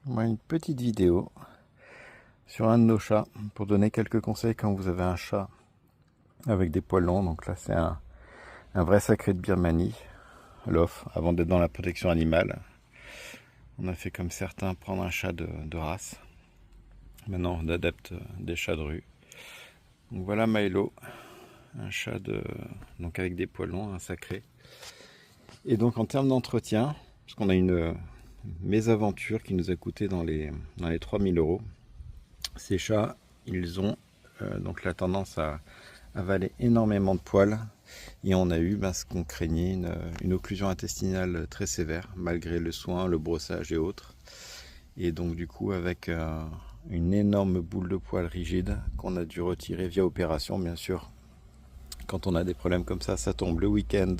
Moi, une petite vidéo sur un de nos chats pour donner quelques conseils quand vous avez un chat avec des poils longs. Donc là, c'est un vrai sacré de Birmanie, l'off, avant d'être dans la protection animale. On a fait comme certains prendre un chat de race. Maintenant, on adapte des chats de rue. Donc voilà Milo, un chat donc avec des poils longs, un sacré. Et donc en termes d'entretien, parce qu'on a une mésaventure qui nous a coûté dans les 3000 €. Ces chats, ils ont donc la tendance à avaler énormément de poils et on a eu ce qu'on craignait, une occlusion intestinale très sévère malgré le soin, le brossage et autres. Et donc du coup avec une énorme boule de poils rigide qu'on a dû retirer via opération. Bien sûr, quand on a des problèmes comme ça tombe le week-end,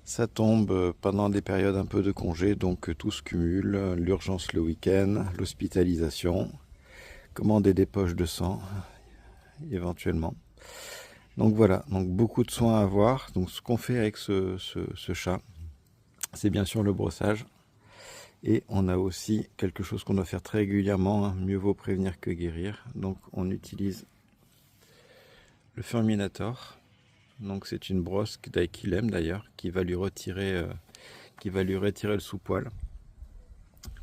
ça tombe pendant des périodes un peu de congé, donc tout se cumule, l'urgence le week-end, l'hospitalisation, commander des poches de sang éventuellement. Donc voilà, donc beaucoup de soins à avoir. Donc ce qu'on fait avec ce chat, c'est bien sûr le brossage. Et on a aussi quelque chose qu'on doit faire très régulièrement, hein. Mieux vaut prévenir que guérir. Donc on utilise le Furminator. Donc c'est une brosse qu'il aime d'ailleurs, qui va lui retirer le sous-poil.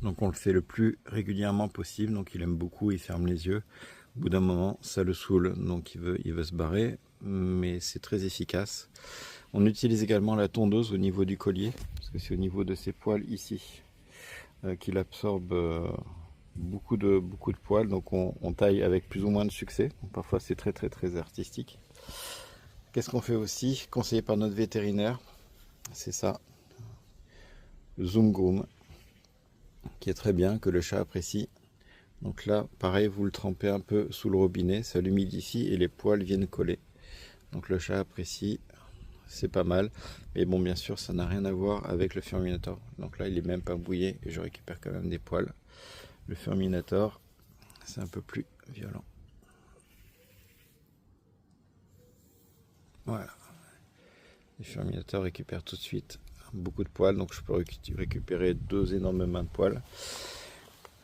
Donc on le fait le plus régulièrement possible. Donc il aime beaucoup, il ferme les yeux. Au bout d'un moment, ça le saoule, donc il veut se barrer, mais c'est très efficace. On utilise également la tondeuse au niveau du collier, parce que c'est au niveau de ces poils ici qu'il absorbe beaucoup de poils. Donc on taille avec plus ou moins de succès. Donc parfois c'est très artistique. Qu'est-ce qu'on fait aussi, conseillé par notre vétérinaire? C'est ça, le Zoom Groom, qui est très bien, que le chat apprécie. Donc là, pareil, vous le trempez un peu sous le robinet, ça l'humidifie et les poils viennent coller. Donc le chat apprécie, c'est pas mal. Mais bon, bien sûr, ça n'a rien à voir avec le Furminator. Donc là, il est même pas bouillé et je récupère quand même des poils. Le Furminator, c'est un peu plus violent. Voilà. Le Furminator récupère tout de suite beaucoup de poils, donc je peux récupérer 2 énormes mains de poils.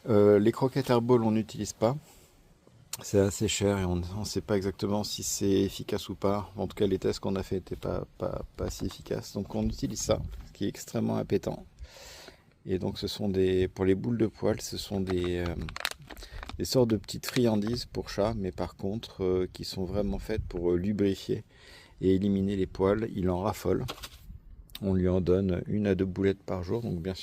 Les croquettes Herball, on n'utilise pas. C'est assez cher et on ne sait pas exactement si c'est efficace ou pas. En tout cas, les tests qu'on a fait n'étaient pas si efficaces. Donc on utilise ça, ce qui est extrêmement appétant. Et donc pour les boules de poils, ce sont des sortes de petites friandises pour chat, mais par contre qui sont vraiment faites pour lubrifier et éliminer les poils. Il en raffole. On lui en donne 1 à 2 boulettes par jour, donc bien sûr